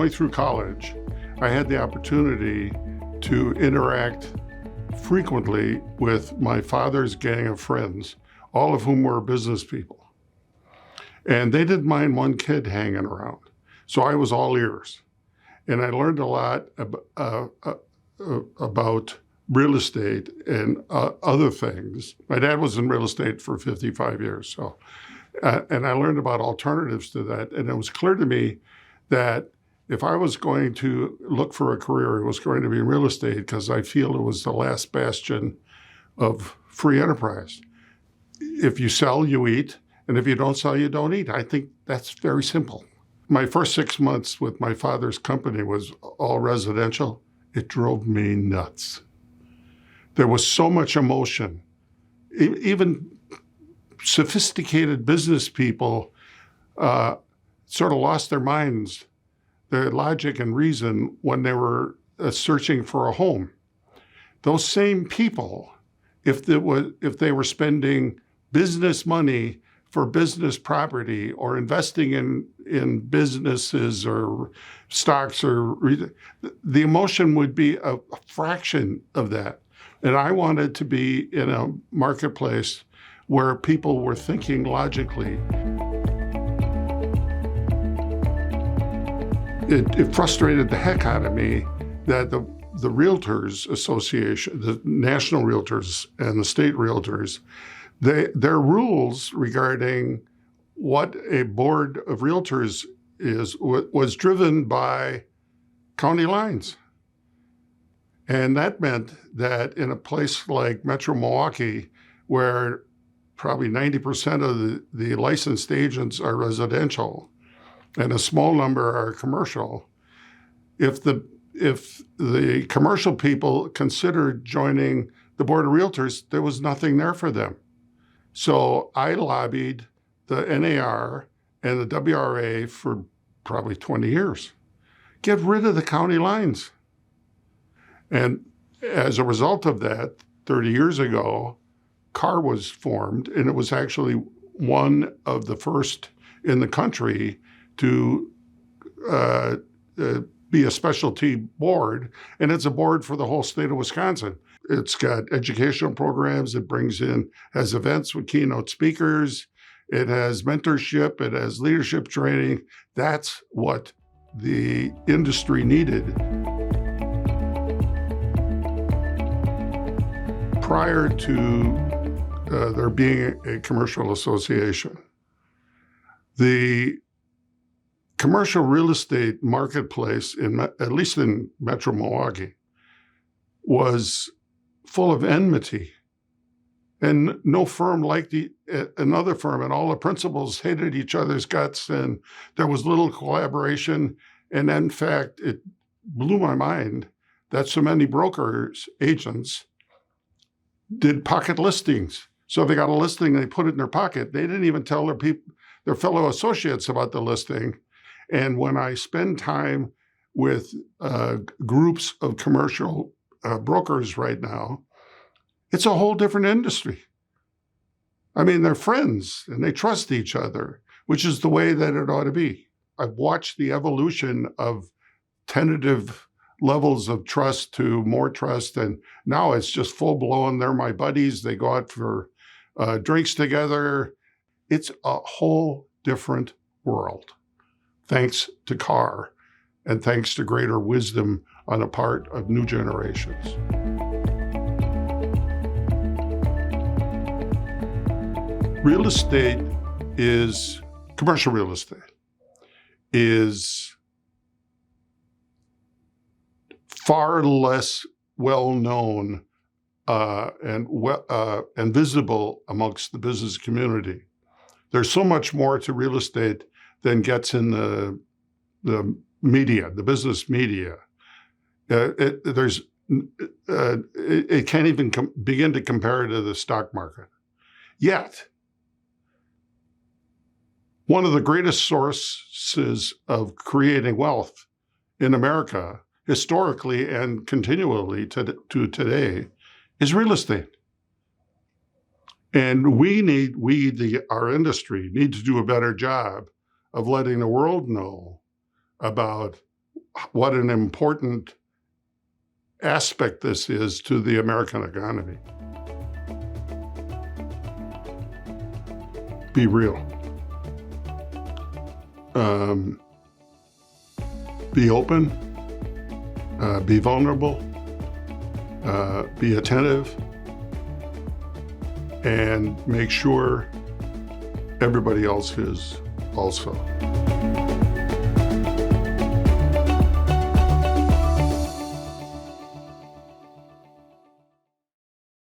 going through college, I had the opportunity to interact frequently with my father's gang of friends, all of whom were business people. And they didn't mind one kid hanging around. So I was all ears. And I learned a lot about real estate and other things. My dad was in real estate for 55 years. So, and I learned about alternatives to that. And it was clear to me that if I was going to look for a career, it was going to be in real estate because I feel it was the last bastion of free enterprise. If you sell, you eat. And if you don't sell, you don't eat. I think that's very simple. My first 6 months with my father's company was all residential. It drove me nuts. There was so much emotion. Even sophisticated business people sort of lost their minds, their logic and reason when they were searching for a home. Those same people, if they were spending business money for business property or investing in businesses or stocks, or the emotion would be a fraction of that. And I wanted to be in a marketplace where people were thinking logically. It frustrated the heck out of me that the Realtors Association, the national realtors and the state realtors, their rules regarding what a board of realtors is was driven by county lines. And that meant that in a place like Metro Milwaukee, where probably 90% of the licensed agents are residential and a small number are commercial, if the commercial people considered joining the board of realtors, there was nothing there for them. So I lobbied the NAR and the WRA for probably 20 years. Get rid of the county lines. And as a result of that, 30 years ago, CARW was formed, and it was actually one of the first in the country to be a specialty board, and it's a board for the whole state of Wisconsin. It's got educational programs. It has events with keynote speakers. It has mentorship. It has leadership training. That's what the industry needed. Prior to there being a commercial association, the commercial real estate marketplace, at least in Metro Milwaukee, was full of enmity. And no firm liked another firm, and all the principals hated each other's guts, and there was little collaboration. And in fact, it blew my mind that so many brokers, agents, did pocket listings. So if they got a listing, they put it in their pocket. They didn't even tell their fellow associates about the listing. And when I spend time with groups of commercial brokers right now, it's a whole different industry. I mean, they're friends and they trust each other, which is the way that it ought to be. I've watched the evolution of tentative levels of trust to more trust, and now it's just full blown. They're my buddies. They go out for drinks together. It's a whole different world, thanks to CAR and thanks to greater wisdom on the part of new generations. Real estate commercial real estate is far less well known and visible amongst the business community. There's so much more to real estate than gets in the media, the business media. It can't even begin to compare to the stock market. Yet, one of the greatest sources of creating wealth in America, historically and continually to today, is real estate. And our industry need to do a better job of letting the world know about what an important aspect this is to the American economy. Be real. Be open. Be vulnerable. Be attentive. And make sure everybody else is also.